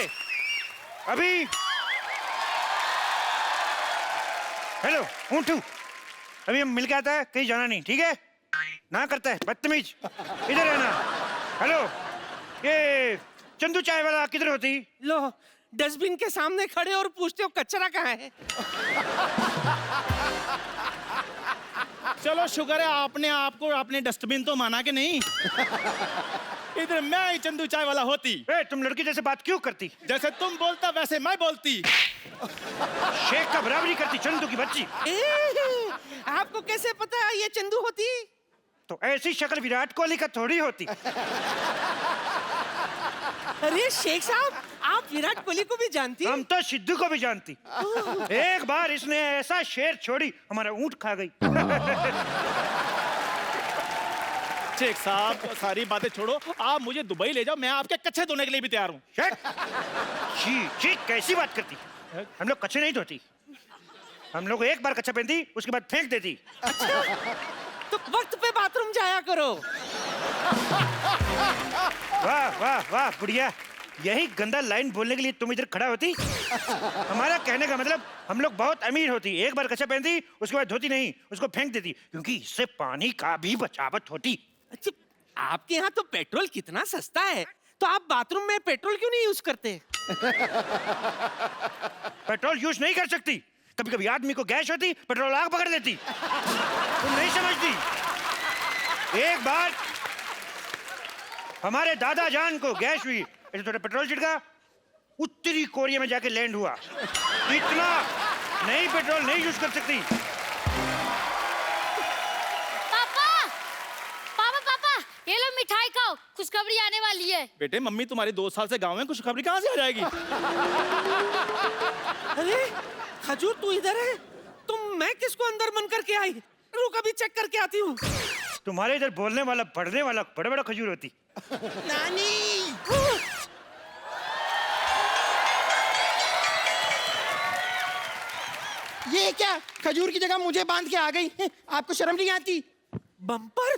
अभी हेलो ऊँटू, अभी हम मिल के आता है, कहीं जाना नहीं, ठीक है? ना करता है बदतमीज, इधर है ना। हेलो, ये चंदू चाय वाला किधर होती? लो, डस्टबिन के सामने खड़े और पूछते हो कचरा कहाँ है। चलो शुक्र है आपने आपको अपने डस्टबिन तो माना कि नहीं। इधर मैं ही चंदू चाय वाला होती। तुम लड़की जैसे बात क्यों करती? जैसे तुम बोलता वैसे मैं बोलती। शेख का बराबरी करती चंदू की बच्ची। आपको कैसे पता ये चंदू होती? तो ऐसी शक्ल विराट कोहली का थोड़ी होती। अरे शेख साहब, आप विराट कोहली को भी जानती? हम तो सिद्धू को भी जानती। एक बार इसने ऐसा शेर छोड़ी, हमारा ऊंट खा गई। शेख साहब सारी बातें छोड़ो, आप मुझे दुबई ले जाओ, मैं आपके कच्चे धोने के लिए भी तैयार हूँ। शी, कैसी बात करती? हम लोग कच्चे नहीं धोती, हम लोग एक बार कच्चा पहनती, उसके बाद फेंक देती। अच्छा, तो वक्त पे बाथरूम जाया करो। वाह वाह वाह बुढ़िया, यही गंदा लाइन बोलने के लिए तुम इधर खड़ा होती? हमारा कहने का मतलब, हम लोग बहुत अमीर होती, एक बार कच्चा पहनती, उसके बाद धोती नहीं, उसको फेंक देती, क्योंकि इससे पानी का भी बचावट होती। अच्छा, आपके यहाँ तो पेट्रोल कितना सस्ता है, तो आप बाथरूम में पेट्रोल क्यों नहीं यूज करते? पेट्रोल यूज नहीं कर सकती, कभी कभी आदमी को गैस होती, पेट्रोल आग पकड़ लेती। तुम नहीं समझती। एक बार हमारे दादा जान को गैस हुई, ऐसे थोड़ा पेट्रोल छिड़का, उत्तरी कोरिया में जाके लैंड हुआ। इतना नहीं, पेट्रोल नहीं यूज कर सकती। ये लो मिठाई खाओ, खुशखबरी आने वाली है। बेटे मम्मी तुम्हारी 2 साल से गांव में, खुशखबरी कहाँ से आ जाएगी? अरे खजूर तू इधर है, तुम मैं किसको अंदर मन करके आई? रुक अभी चेक करके आती हूँ। तुम्हारे इधर बोलने वाला पढ़ने वाला बड़ा बड़ा खजूर होती। नानी, ये क्या, खजूर की जगह मुझे बांध के आ गई। आपको शर्म नहीं आती? बम्पर,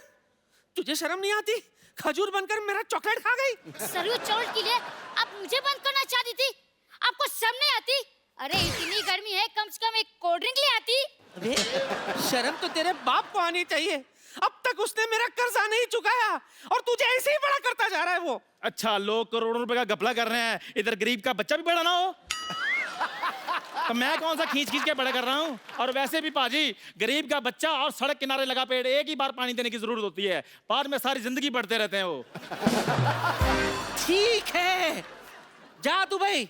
तुझे शर्म नहीं आती? खजूर बनकर मेरा चॉकलेट खा गई। सरयू चोट के लिए आप मुझे बंद करना चाहती थी, आपको शर्म नहीं आती? अरे इतनी गर्मी है, कम से कम एक कोल्ड ड्रिंक ले आती। अरे शर्म तो तेरे बाप को आनी चाहिए, अब तक उसने मेरा कर्जा नहीं चुकाया और तुझे ऐसे ही बड़ा करता जा रहा है वो। अच्छा, लोग करोड़ों रुपए का घपला कर रहे हैं, इधर गरीब का बच्चा भी बड़ा ना हो। तो मैं कौन सा खींच खींच के बड़ा कर रहा हूँ? और वैसे भी पाजी, गरीब का बच्चा और सड़क किनारे लगा पेड़ एक ही बार पानी देने की जरूरत होती है, बाद में सारी जिंदगी बढ़ते रहते हैं वो। ठीक है, जा दुबई,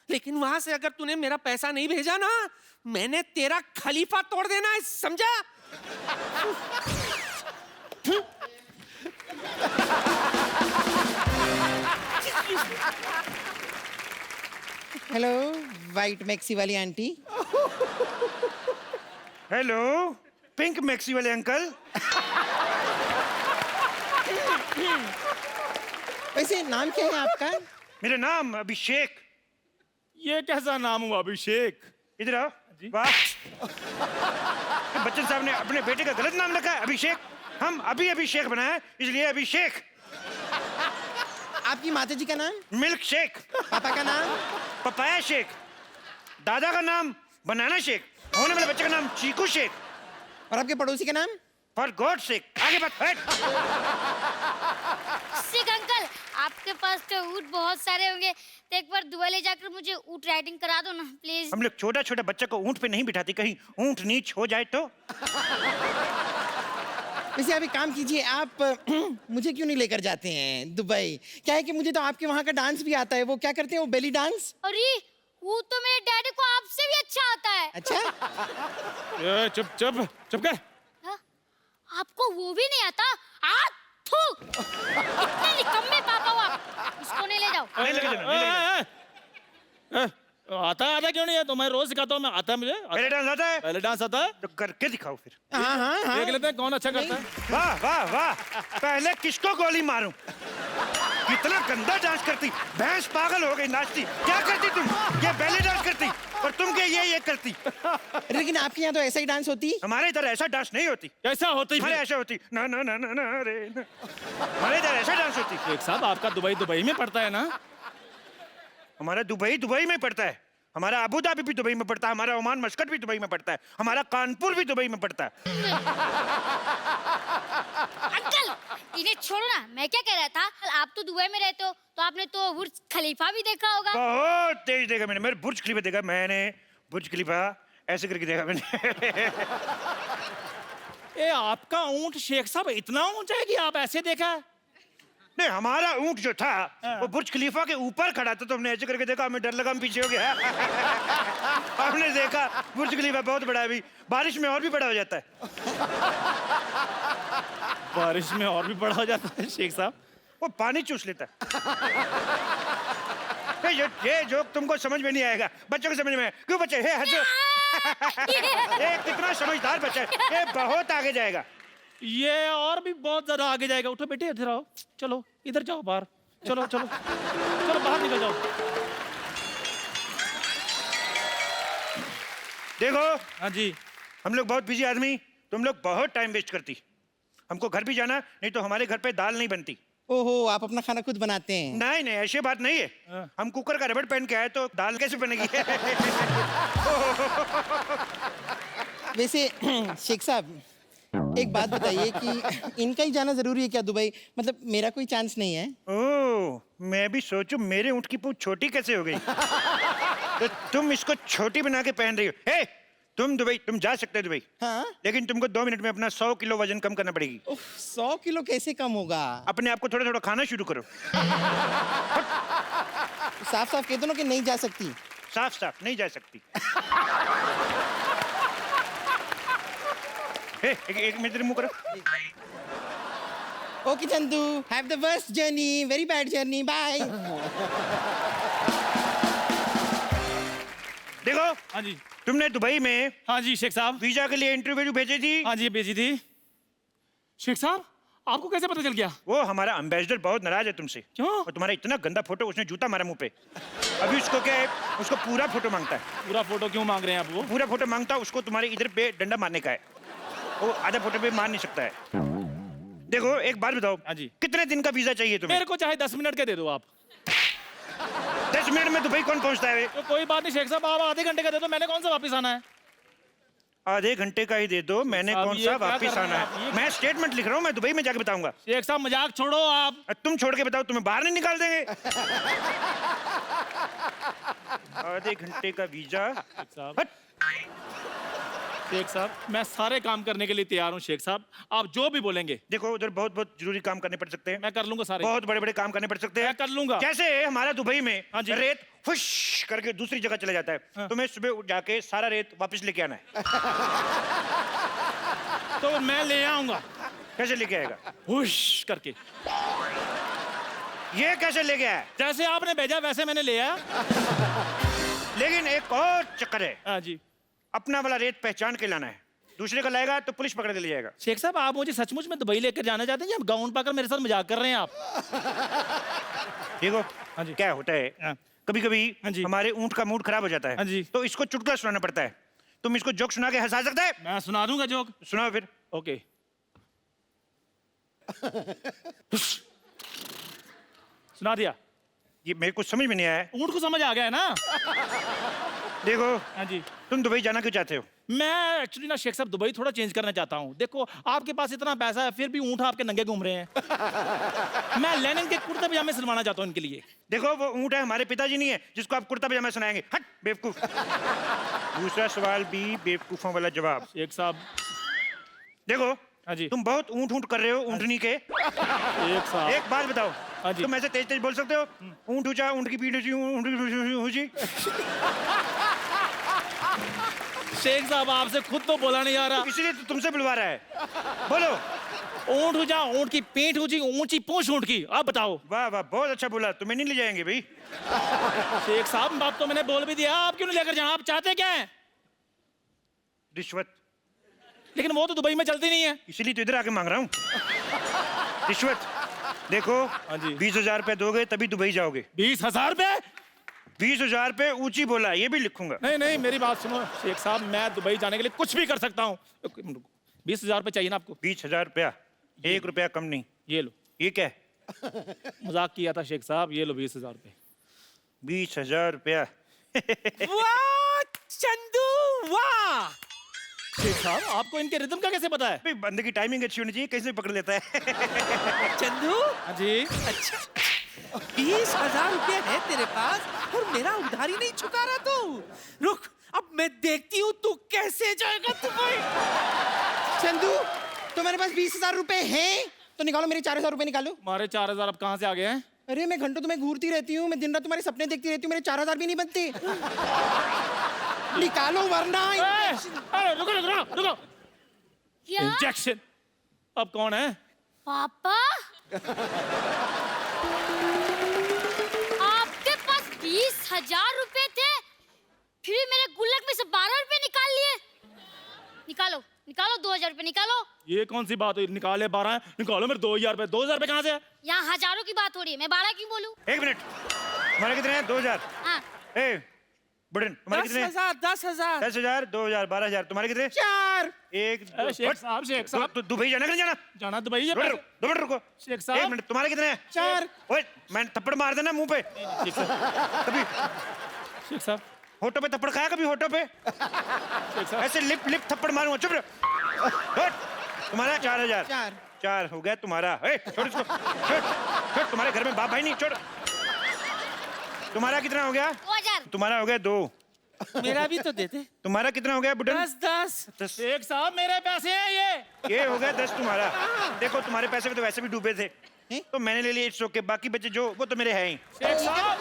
लेकिन वहां से अगर तूने मेरा पैसा नहीं भेजा ना, मैंने तेरा खलीफा तोड़ देना है, समझा? हेलो वाइट मैक्सी वाली आंटी। हेलो पिंक मैक्सी वाले अंकल। वैसे नाम क्या है आपका? मेरा नाम अभिषेक। ये कैसा नाम हुआ अभिषेक? इधर आओ। वाह, बच्चन साहब ने अपने बेटे का गलत नाम रखा है, अभिषेक। हम अभी अभिषेक बनाए, इसलिए अभिषेक। आपकी माता जी का नाम? Milk shake. पापा का नाम? Papaya shake. दादा का नाम बनाना शेक। होने वाले बच्चे का नाम चीकू शेक। और आपके पड़ोसी का नाम? For God shake. आगे बात हट। शेख अंकल, आपके पास तो ऊँट बहुत सारे होंगे, तो एक बार दुबई ले जाकर मुझे ऊँट राइडिंग करा दो ना प्लीज। हम लोग छोटा छोटा बच्चा को ऊँट पे नहीं बिठाते, कहीं ऊँट नीच हो जाए तो। वैसे आप एक काम कीजिए, आप मुझे क्यों नहीं लेकर जाते हैं दुबई? क्या है कि मुझे तो आपके वहाँ का डांस भी आता है। वो क्या करते हैं, वो बेली डांस? अरे वो तो मेरे डैडी को आपसे भी अच्छा आता है। अच्छा, चुप चुप चुप कर। हाँ? आपको वो भी नहीं आता? थू, कितने निकम्मे पापा हो आप। इसको नहीं ले जाओ। नहीं लेके जाना, नहीं लेके जाना। आता क्यों नहीं है? तो मैं रोज सिखाता हूँ, मैं आता है मुझे। पहले डांस आता है? पहले डांस आता है तो करके दिखाओ फिर। हाँ हाँ हाँ। देख लेते हैं कौन अच्छा करता है। वाह वाह वाह, पहले किसको गोली मारूं? कितना गंदा डांस करती, भैंस पागल हो गई नाचती। क्या करती तुम? ये बैले डांस करती, और तुम क्या ये करती? लेकिन आपके यहाँ तो ऐसा ही डांस होती? हमारे इधर ऐसा डांस नहीं होती। कैसा होती? हमारे ऐसा होती ना ना ना ना ना रे ना। हमारे इधर ऐसा डांस होती। एक साहब आपका दुबई में पड़ता है ना? हमारा दुबई दुबई में पड़ता है, हमारा अबू धाबी भी दुबई में पड़ता है, हमारा ओमान मस्कट भी दुबई में पड़ता है, हमारा कानपुर भी दुबई में पड़ता है। अंकल इन्हें छोड़ो ना, मैं क्या कह रहा था, आप तो दुबई में रहते हो तो आपने तो बुर्ज खलीफा भी देखा होगा। बहुत तेज देखा मैंने, मेरे बुर्ज खलीफा देखा मैंने, बुर्ज खलीफा ऐसे करके देखा मैंने। ए आपका ऊंट शेख साहब इतना ऊंचा है कि आप ऐसे देखा? नहीं, हमारा ऊंट जो था वो बुर्ज खलीफा के ऊपर खड़ा था, तो हमने ऐसे करके देखा, हमें डर लगा हम पीछे हो गया। हमने देखा बुर्ज खलीफा बहुत बड़ा है, अभी बारिश में और भी बड़ा हो जाता है। बारिश में और भी बड़ा हो जाता है शेख साहब? वो पानी चूस लेता है। ये जोक तुमको समझ में नहीं आएगा, बच्चों को समझ में। क्यों बच्चे हे हंसो? ये कितना समझदार बच्चा है, ये बहुत आगे जाएगा। ये और भी बहुत ज्यादा आगे जाएगा। उठो बेटे, इधर आओ, चलो इधर जाओ बाहर, चलो चलो चलो बाहर निकल जाओ। देखो हाँ जी। हम लोग बहुत बिजी आदमी, तुम लोग बहुत टाइम वेस्ट करती। हमको घर भी जाना, नहीं तो हमारे घर पे दाल नहीं बनती। ओहो, आप अपना खाना खुद बनाते हैं? नहीं नहीं, ऐसी बात नहीं है। हम कुकर का रबड़ पहन के आए तो दाल कैसे बनेगी? वैसे शेख साहब एक बात बताइए कि इनका ही जाना जरूरी है क्या दुबई? मतलब मेरा कोई चांस नहीं है? ओह, मैं भी सोचूं मेरे ऊँट की पूंछ छोटी कैसे हो गई। तो तुम इसको छोटी बना के पहन रही हो। हे, तुम जा सकते हो दुबई, हाँ? लेकिन तुमको 2 मिनट में अपना 100 किलो वजन कम करना पड़ेगी। 100 किलो कैसे कम होगा? अपने आप को थोड़ा थोड़ा खाना शुरू करो। साफ साफ कह दो ना कि नहीं जा सकती। साफ साफ नहीं जा सकती। हे, एक मिनट मुंह करो। Okay Chandu, have the worst journey, very bad journey, bye. देखो हाँ जी। तुमने दुबई में हाँ जी शेख साहब। वीजा के लिए इंटरव्यू भेजी थी। हाँ जी भेजी थी। शेख साहब आपको कैसे पता चल गया? वो हमारा एम्बेसडर बहुत नाराज है तुमसे। क्यों? और तुम्हारा इतना गंदा फोटो, उसने जूता मारा मुंह पे। अभी उसको क्या है, उसको पूरा फोटो मांगता है। पूरा फोटो क्यों मांग रहे हैं आप? वो पूरा फोटो मांगता है, उसको तुम्हारे इधर पे डंडा मारने का है। वो आधा फोटो पे मार नहीं सकता है। देखो एक बात बताओ, हाँ जी। कितने दिन का वीजा चाहिए तुम्हें? मेरे को चाहे 10 मिनट के दे दो आप। 10 मिनट में दुबई कौन पहुंचता है? तो कोई बात नहीं शेख साहब, आप आधे घंटे का दे दो, मैंने कौन सा वापस आना है? आधे घंटे का ही दे दो, मैंने साहब, कौन ये सा क्या वापिस कर रहे आना हैं आप? है? ये- मैं स्टेटमेंट लिख रहा हूँ, मैं दुबई में जाके बताऊंगा। शेख साहब मजाक छोड़ो आप। तुम छोड़ के बताओ, तुम्हें बाहर नहीं निकाल देंगे। आधे घंटे का वीजा। शेख साहब, हट। शेख साहब मैं सारे काम करने के लिए तैयार हूँ शेख साहब, आप जो भी बोलेंगे। देखो उधर बहुत बहुत जरूरी काम करने पड़ सकते हैं, मैं कर लूंगा सारे। बहुत बड़े बड़े काम करने पड़ सकते हैं। मैं कर लूंगा। कैसे हमारा दुबई में हाँ जी। रेत फुश करके दूसरी जगह चला जाता है, तुम्हें सुबह उठ जाके सारा रेत वापस लेके आना है। तो मैं ले आऊंगा कैसे लेके आएगा? हुश करके। ये कैसे लेके आया? जैसे आपने भेजा वैसे मैंने ले आया। लेकिन एक और चक्कर है, हाँ जी। अपना वाला रेत पहचान के लाना है, दूसरे का लाएगा तो पुलिस पकड़ के ले जाएगा। शेख साहब आप मुझे सचमुच में दुबई लेकर जाना चाहते हैं या गाउन पाकर मेरे साथ मजाक कर रहे हैं आप? देखो हाँ जी। क्या होता है, हाँ। कभी कभी हाँ जी। हमारे ऊंट का मूड खराब हो जाता है, हाँ जी। तो इसको चुटकुला सुनाना पड़ता है। तुम इसको जोक सुना के हंसा सकते है? मैं सुना दूंगा जोक। सुनाओ फिर। ओके। सुना दिया। ये मेरे को समझ में नहीं आया है। ऊंट को समझ आ गया है ना? देखो हाँ जी। तुम दुबई जाना क्यों चाहते हो? मैं एक्चुअली ना शेख साहब दुबई थोड़ा चेंज करना चाहता हूँ। देखो आपके पास इतना पैसा है फिर भी ऊँट आपके नंगे घूम रहे हैं। मैं लेनिन के कुर्ते पजामे सिलवाना चाहता हूँ इनके लिए। देखो वो ऊंट है, हमारे पिताजी नहीं है जिसको आप कुर्ता पजामा सुनाएंगे। हट बेवकूफ। दूसरा सवाल भी बेवकूफों वाला जवाब। शेख साहब। देखो हाँ जी। तुम बहुत ऊंट ऊंट कर रहे हो ऊंटनी के। शेख साहब। एक बात बताओ, हाँ जी। तुम ऐसे तेज तेज बोल सकते हो? ऊंट ऊंचा, ऊंट की पीठ ऊंची, ऊंट की ऊंची। शेख साहब आपसे खुद तो बोला नहीं आ रहा। इसलिए तो तुमसे बुलवा रहा है, बोलो। ऊंट ऊंचा, ऊंट की पीठ ऊंची, ऊंची पूंछ ऊंट की। आप बताओ। वाह वाह, बहुत अच्छा बोला। तुम्हें नहीं ले जाएंगे भाई। शेख साहब बात तो मैंने बोल भी दिया, आप क्यों नहीं लेकर जाना? आप चाहते क्या है? रिश्वत। लेकिन वो तो दुबई में चलती नहीं है। इसीलिए तो इधर आके मांग रहा हूँ रिश्वत। देखो हाँ जी। 20,000 रुपए दोगे तभी दुबई जाओगे। 20,000 रुपए? 20,000 रुपए ऊंची बोला, ये भी लिखूंगा। नहीं नहीं मेरी बात सुनो शेख साहब, मैं दुबई जाने के लिए कुछ भी कर सकता हूँ। 20,000 रुपए चाहिए ना आपको? 20,000 रुपया, 1 रुपया कम नहीं। ये लो। ये क्या है? मजाक किया था शेख साहब, ये लो 20,000 रुपए। 20,000 रुपया। वाह चंदू वाह। शेख साहब आपको इनके रिदम का कैसे पता है? भाई बंदे की टाइमिंग अच्छी होनी चाहिए, कैसे भी पकड़ लेता है। चंदू हाँ जी। अच्छा 20,000 रुपये है तेरे पास और मेरा उधारी नहीं चुका रहा तू। रुक अब मैं देखती हूँ तू कैसे जाएगा दुबई। चंदू तुम्हारे पास 20,000 रुपए हैं तो निकालो, मेरे 4,000 रुपए निकालो। हमारे 4,000 अब कहाँ से आ गए हैं? अरे मैं घंटों तुम्हें घूरती रहती हूँ, मैं दिन रात तुम्हारे सपने देखती रहती हूँ, मेरे 4,000 भी नहीं बनते। निकालो वरना अरे रुको रुको रुको। क्या इंजेक्शन। अब कौन है? पापा आपके पास 20,000 रुपए थे, फिर मेरे गुल्लक में से 12 रुपए निकाल लिए। निकालो निकालो 2,000 रुपए निकालो। ये कौन सी बात हुई? निकाले 12 निकालो मेरे 2,000 रुपए। 2,000 रुपए कहाँ से है? यहाँ हजारों की बात हो रही है, मैं 12 क्यों बोलूं? 1 मिनट, तुम्हारे कितने हैं? 2,000। हाँ ए बुढ़न, तुम्हारे कितने हैं? 10,000 10,000 10,000, 2,000, 12,000। तुम्हारे कितने? 4। एक अरे शेख साहब तो दुबई जाना कि नहीं जाना? जाना दुबई है। 2 मिनट रुको। शेख साहब। 1 मिनट, तुम्हारे कितने हैं? 4। ओए मैं थप्पड़ मार देना मुंह पे शेख साहब। कभी। शेख साहब। होठों पे थप्पड़ खाया कभी? होठों पे शेख साहब। ऐसे लिप लिप थप्पड़ मारूंगा। चुप रहो। हट। तुम्हारा 4,000। 4 हो गया तुम्हारा। ए, छोड़ इसको। छोड़। तुम्हारे घर में बाप भाई नहीं। छोड़। तुम्हारा कितना हो गया? 2,000। तुम्हारा हो गया 2। मेरा भी तो देते। तुम्हारा कितना हो गया बुढ़न? 10 शेख साहब मेरे पैसे हैं ये हो गया 10 तुम्हारा। देखो तुम्हारे पैसे में तो वैसे भी डूबे थे, तो मैंने ले लिए। It's okay. बाकी बचे जो वो तो मेरे हैं ही। शेख साहब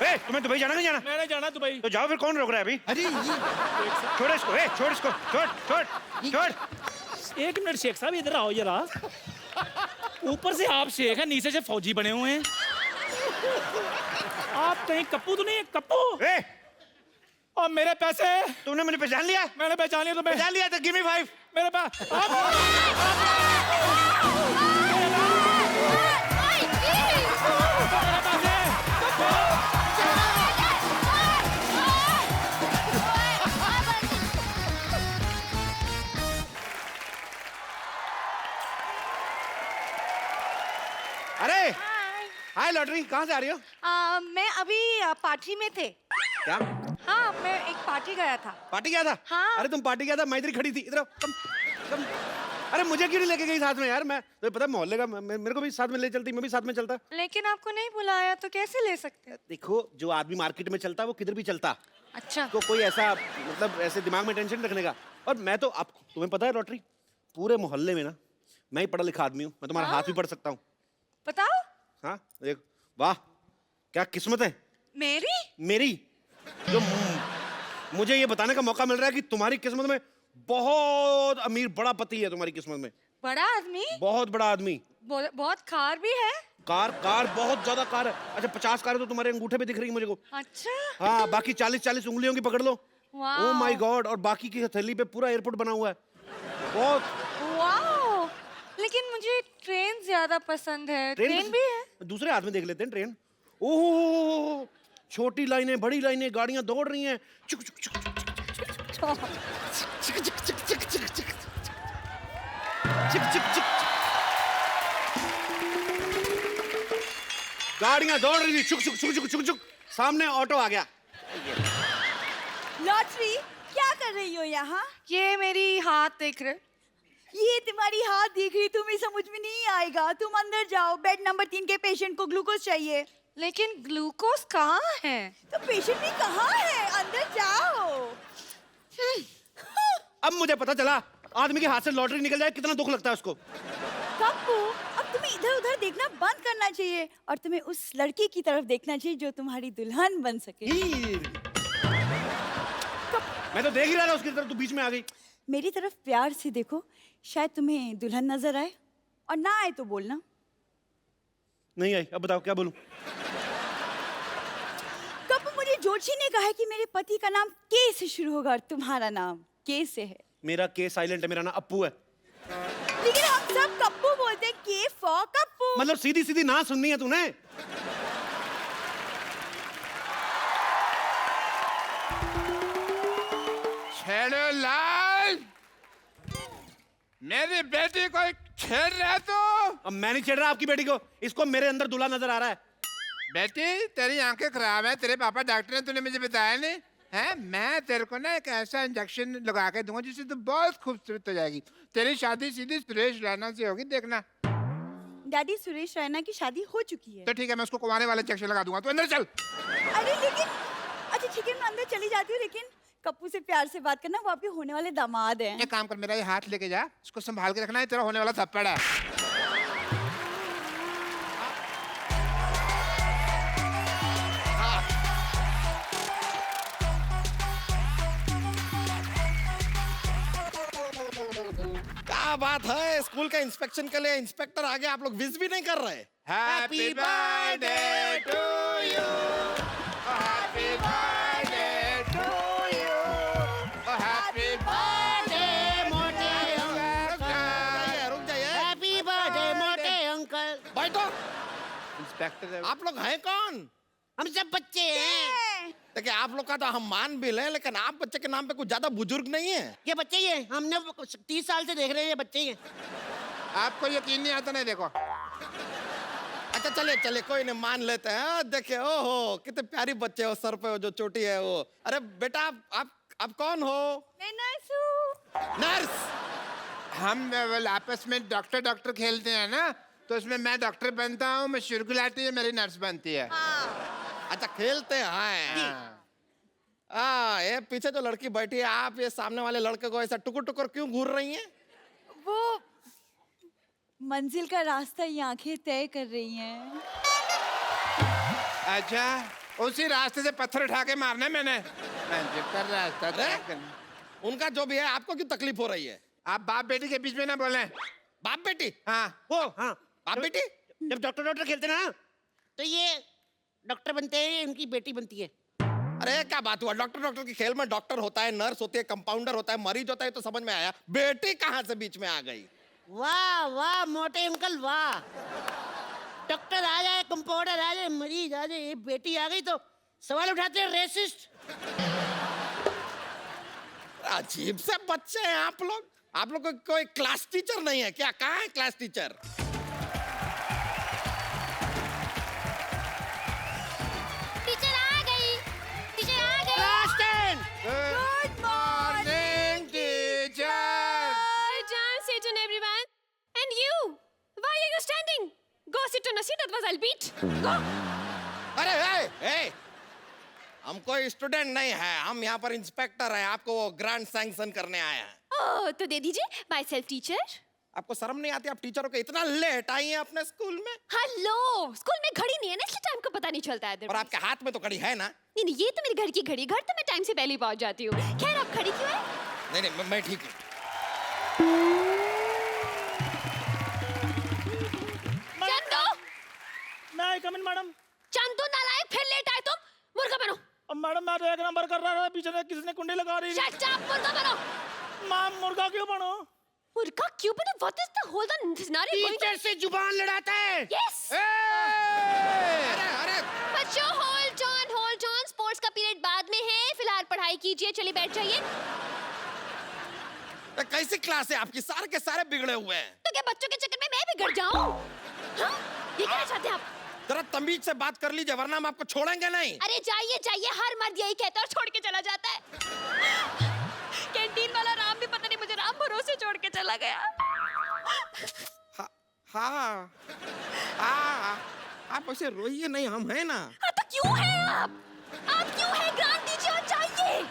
ए, तुम्हें दुबई जाना नहीं जाना? मैंने जाना दुबई। तो जाओ फिर, कौन रोक रहा है अभी? अरे ये छोड़ इसको। ए, छोड़ इसको। छोड़ छोड़ छोड़। 1 मिनट शेख साहब इधर आओ जरा। ऊपर से आप शेख हैं, नीचे से फौजी बने हुए हैं। आप कहीं कप्पू तो नहीं है? कप्पू। ए, और मेरे पैसे? तुमने मुझे पहचान लिया? मैंने पहचान लिया। तो मैं पहचान लिया तो गिव मी 5। मेरे पास अरे हाय लॉटरी, कहाँ से आ रही हो? मैं अभी पार्टी में थे। क्या हाँ मैं एक पार्टी गया था। पार्टी गया था? हाँ। अरे तुम पार्टी गया था, मैं इधर ही खड़ी थी। इधर आओ, कम। अरे मुझे क्यों नहीं लेके गई साथ में यार? मैं तो पता है मोहल्ले का, मेरे को भी साथ में ले चलती, मैं भी साथ में चलता। लेकिन आपको नहीं बुलाया तो कैसे ले सकते हो? देखो जो आदमी मार्केट में चलता वो किधर भी चलता। अच्छा तो कोई ऐसा मतलब ऐसे दिमाग में टेंशन रखने का। और मैं तो आप, तुम्हें पता है लॉटरी, पूरे मोहल्ले में ना मैं ही पढ़ा लिखा आदमी हूँ। मैं तुम्हारा हाथ भी पढ़ सकता हूँ। बताओ। हाँ देख, वाह क्या किस्मत है मेरी। जो मुझे ये बताने का मौका मिल रहा है कि तुम्हारी किस्मत में बहुत अमीर बड़ा पति है। तुम्हारी किस्मत में बड़ा आदमी? बहुत बड़ा आदमी। बहुत कार भी है? कार बहुत ज्यादा कार है। अच्छा 50 कार है तो तुम्हारे अंगूठे पे दिख रही है मुझे को। अच्छा हाँ बाकी 40-40 उंगलियों की पकड़ लो। वाह। Oh my God. और बाकी की हथेली पे पूरा एयरपोर्ट बना हुआ है। बहुत। वाह लेकिन मुझे ट्रेन ज्यादा पसंद है। ट्रेन भी है? दूसरे हाथ में देख लेते हैं ट्रेन। ओह छोटी लाइनें बड़ी लाइनें, गाड़ियां दौड़ रही हैं। चुक चुक चुक चुक चिक चिक चिक चिक चिक चिक चिक चिक चिक चिक। गाड़ियां दौड़ रही थी। चुक चुक चुक चुक चुक चुक। सामने ऑटो आ गया। लॉटरी क्या कर रही हो यहाँ? ये मेरी हाथ देख रहे? ये तुम्हारी हाथ देख रही, तुम्हें समझ में नहीं आएगा। तुम अंदर जाओ, बेड नंबर 3 के पेशेंट को ग्लूकोज चाहिए। लेकिन ग्लूकोज कहाँ है? तो पेशेंट भी कहाँ है? अंदर जाओ। अब मुझे पता चला आदमी के हाथ से लॉटरी निकल जाए कितना दुख लगता है उसको। कप्पू, अब तुम्हें इधर उधर देखना बंद करना चाहिए और तुम्हें उस लड़की की तरफ देखना चाहिए जो तुम्हारी दुल्हन बन सके। मैं तो देख ही रहा था उसकी तरफ, तू बीच में आ गई। मेरी तरफ प्यार से देखो, शायद तुम्हें दुल्हन नजर आए, और ना आए तो बोलना। नहीं आई। अब बताओ क्या बोलूं? कप्पू, मुझे जोशी ने कहा है कि मेरे पति का नाम के से शुरू होगा और तुम्हारा नाम के से है। मेरा के साइलेंट है, मेरा नाम अप्पू है। लेकिन हम सब कप्पू बोलते हैं, के फॉर कप्पू। मतलब सीधी सीधी ना सुननी है तूने? छेड़ो लाल, मेरी बेटी को छेड़ रहे तो? अब मैं नहीं छेड़ रहा आपकी बेटी को, इसको मेरे अंदर दूल्हा नजर आ रहा है। बेटी तेरी आंखें खराब है, तेरे पापा डॉक्टर ने, तूने मुझे बताया नहीं है? मैं तेरे को ना एक ऐसा इंजेक्शन लगा के दूंगा जिससे तू बहुत खूबसूरत हो जाएगी। तेरी शादी सीधी सुरेश रैना से होगी, देखना। डैडी, सुरेश रैना की शादी हो चुकी है। तो ठीक है, मैं उसको कुंवारे वाला इंजेक्शन लगा दूंगा, तू अंदर चल। अरे लेकिन अच्छा ठीक है, मैं अंदर चली जाती हूँ, लेकिन कप्पू से प्यार से बात करना, वो आपके होने वाले दामाद हैं। एक काम कर, मेरा ये हाथ लेके जा, इसको संभाल के रखना है, तेरा होने वाला थप्पड़ है। क्या बात है, स्कूल का इंस्पेक्शन के लिए इंस्पेक्टर आ गया, आप लोग विश भी नहीं कर रहे? Happy birthday to you, happy birthday to you, happy birthday मोटे अंकल। रुक जाइए। हैप्पी बर्थडे मोटे अंकल। बैठो। इंस्पेक्टर आप लोग हैं कौन? हम सब बच्चे हैं। देखिए, आप लोग का तो हम मान भी लें, लेकिन आप बच्चे के नाम पे कुछ ज्यादा बुजुर्ग नहीं है। ये बच्चे ही हैं, हमने 30 साल से देख रहे हैं, ये बच्चे ही हैं। आपको यकीन नहीं आता? नहीं देखो। अच्छा चलिए चलिए, कोई नहीं, मान लेते हैं। देखिए, ओहो कितने प्यारी बच्चे हो, सर पे जो चोटी है वो। अरे बेटा, आप कौन हो? मैं नर्स हूँ। नर्स? हम आपस में डॉक्टर डॉक्टर खेलते हैं ना, तो उसमें मैं डॉक्टर बनता हूँ, मैं शुरुगुलाटी है, मेरी नर्स बनती है। अच्छा, खेलते हैं। ये पीछे जो लड़की बैठी है, आप ये सामने वाले लड़के को ऐसा टुकुर टुकुर क्यों घूर रही हैं? वो मंजिल का रास्ता ये आंखें तय कर रही हैं। अच्छा, उसी रास्ते से पत्थर उठा के मारना है मैंने। मंजिल का रास्ता तय करना। उनका जो भी है, आपको क्यों तकलीफ हो रही है? आप बाप बेटी के बीच में ना बोलें। बाप बेटी? हाँ वो हाँ, बाप बेटी? जब डॉक्टर खेलते ना, तो ये डॉक्टर बनते हैं, इनकी बेटी बनती है। अरे क्या बात हुआ, डॉक्टर की खेल में डॉक्टर होता है, नर्स होती है, कंपाउंडर होता है, मरीज होता है, तो समझ में आया। बेटी कहाँ से बीच में आ गई? वाह वाह मोटे अंकल वाह। डॉक्टर आ जाए, कंपाउंडर आ जाए, मरीज आ जाए, ये बेटी आ गई तो सवाल उठाते हैं रेसिस्ट। अजीब से बच्चे हैं आप लोग। आप लोग को कोई क्लास टीचर नहीं है क्या? कहाँ है क्लास टीचर? टीचर आ गई, टीचर आ गई। Good morning teacher. Sit on everyone. And you, why are you standing? Go sit on a seat, otherwise I'll beat. Go. अरे ए, हम कोई स्टूडेंट नहीं है, हम यहाँ पर इंस्पेक्टर हैं, आपको वो ग्रांट सैंक्शन करने आए हैं। Oh, तो दे दीजिए, myself teacher. आपको शर्म नहीं आती? आप टीचरों को इतना लेट आई हैं अपने स्कूल में? हेलो, स्कूल में घड़ी नहीं है ना, इसलिए टाइम का पता नहीं चलता है। और आपके हाथ में तो घड़ी है ना? नहीं नहीं, ये तो मेरे घर की घड़ी, घर तो मैं टाइम से पहले ही पहुंच जाती हूँ। खैर, आप खड़ी क्यों है? नहीं, मैं ठीक हूँ। चंदू, मैं कम इन मैडम। चंदू नालायक, फिर लेट आए तुम। मुर्गा बनो। अब मैडम, मैं तो एक नंबर कर रहा था, पीछे से किसी ने कुंडी लगा रही थी। Shut up, मुर्गा बनो। मैम, मुर्गा क्यों बनो? मुर्गा क्यों बनो? What is the whole scenario going on? Teacher से जुबान लड़ाता है। Yes. अरे बच्चों, hold on. स्पोर्ट्स का पीरियड बाद में है, फिलहाल पढ़ाई कीजिए, चलिए बैठ जाइए। कैसी क्लास है आपकी? सारे के सारे बिगड़े हुए हैं। तो क्या बच्चों के चक्कर में मैं बिगड़ जाऊं? हाँ? ये क्या चाहते हैं आप? जरा तमीज से बात कर लीजिए, वरना हम आपको छोड़ेंगे नहीं। अरे जाइए, हर मर्द यही कहता है और छोड़ के चला जाता है। कैंटीन वाला राम भी पता नहीं मुझे राम भरोसे छोड़ के चला गया। हाँ, आप ऐसे रोइए नहीं, हम हैं ना। हाँ, तो क्यों है आप? क्यों है? ग्रांट दीजिए और जाइए।